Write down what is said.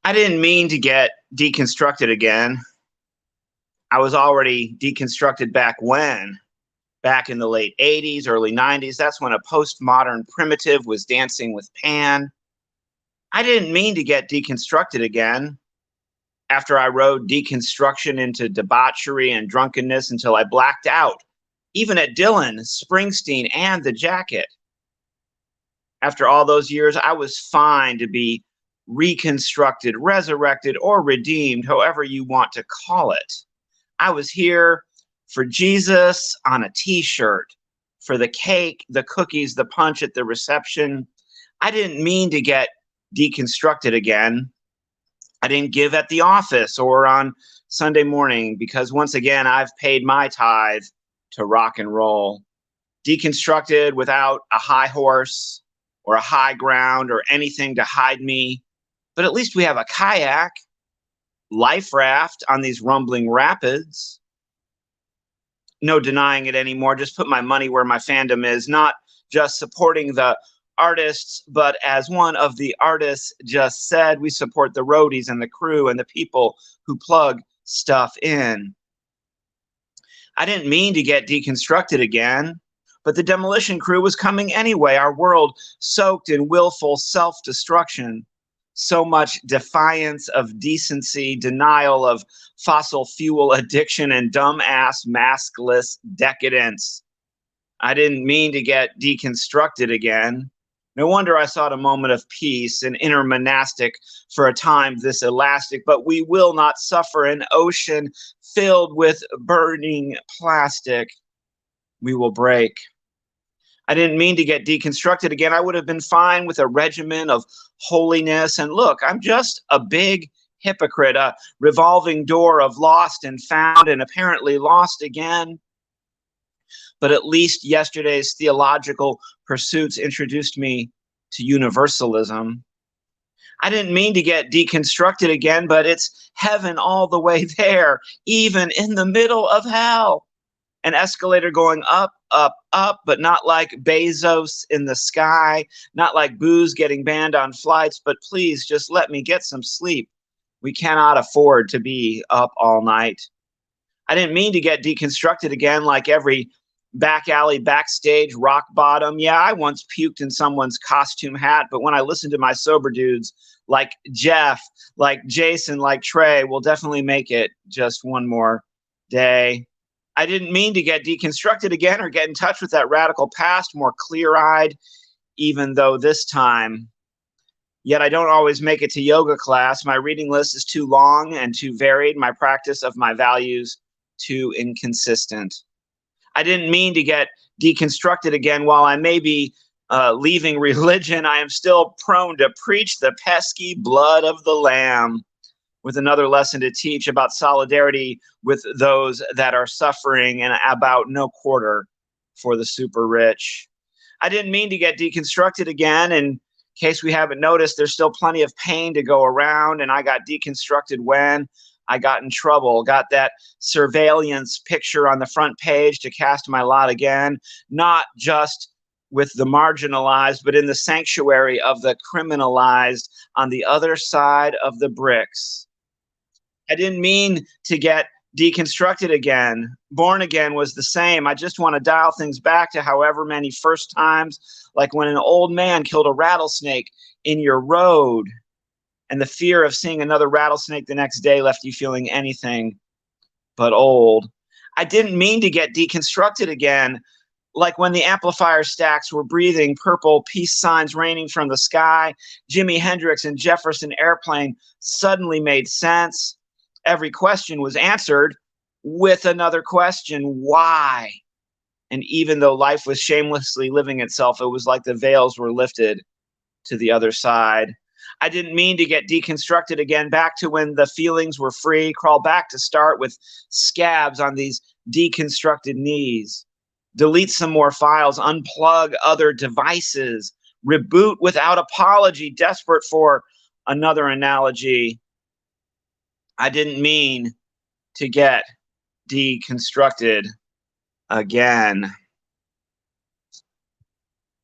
I didn't mean to get deconstructed again. I was already deconstructed back when? Back in the late 80s, early 90s. That's when a postmodern primitive was dancing with Pan. I didn't mean to get deconstructed again. After I rode deconstruction into debauchery and drunkenness until I blacked out, even at Dylan, Springsteen, and The Jacket. After all those years, I was fine to be reconstructed, resurrected, or redeemed, however you want to call it. I was here for Jesus on a t-shirt, for the cake, the cookies, the punch at the reception. I didn't mean to get deconstructed again. I didn't give at the office or on Sunday morning because once again, I've paid my tithe to rock and roll. Deconstructed without a high horse or a high ground or anything to hide me. But at least we have a kayak, life raft on these rumbling rapids. No denying it anymore. Just put my money where my fandom is, not just supporting the artists, but as one of the artists just said, we support the roadies and the crew and the people who plug stuff in. I didn't mean to get deconstructed again, but the demolition crew was coming anyway. Our world soaked in willful self-destruction. So much defiance of decency, denial of fossil fuel addiction, and dumbass maskless decadence. I didn't mean to get deconstructed again. No wonder I sought a moment of peace, an inner monastic for a time this elastic, but we will not suffer an ocean filled with burning plastic. We will break. I didn't mean to get deconstructed again. I would have been fine with a regimen of holiness. And look, I'm just a big hypocrite, a revolving door of lost and found and apparently lost again. But at least yesterday's theological pursuits introduced me to universalism. I didn't mean to get deconstructed again, but it's heaven all the way there, even in the middle of hell. An escalator going up, up, up, but not like Bezos in the sky, not like booze getting banned on flights, but please just let me get some sleep. We cannot afford to be up all night. I didn't mean to get deconstructed again like every back alley, backstage, rock bottom. Yeah, I once puked in someone's costume hat, but when I listen to my sober dudes like Jeff, like Jason, like Trey, we'll definitely make it just one more day. I didn't mean to get deconstructed again or get in touch with that radical past more clear-eyed, even though this time, yet I don't always make it to yoga class. My reading list is too long and too varied. My practice of my values too inconsistent. I didn't mean to get deconstructed again. While I may be leaving religion, I am still prone to preach the pesky blood of the Lamb, with another lesson to teach about solidarity with those that are suffering and about no quarter for the super rich. I didn't mean to get deconstructed again. In case we haven't noticed, there's still plenty of pain to go around, and I got deconstructed when I got in trouble, got that surveillance picture on the front page to cast my lot again, not just with the marginalized, but in the sanctuary of the criminalized on the other side of the bricks. I didn't mean to get deconstructed again. Born again was the same. I just want to dial things back to however many first times, like when an old man killed a rattlesnake in your road, and the fear of seeing another rattlesnake the next day left you feeling anything but old. I didn't mean to get deconstructed again, like when the amplifier stacks were breathing purple peace signs raining from the sky. Jimi Hendrix and Jefferson Airplane suddenly made sense. Every question was answered with another question, why? And even though life was shamelessly living itself, it was like the veils were lifted to the other side. I didn't mean to get deconstructed again, back to when the feelings were free, crawl back to start with scabs on these deconstructed knees. Delete some more files, unplug other devices, reboot without apology, desperate for another analogy. I didn't mean to get deconstructed again.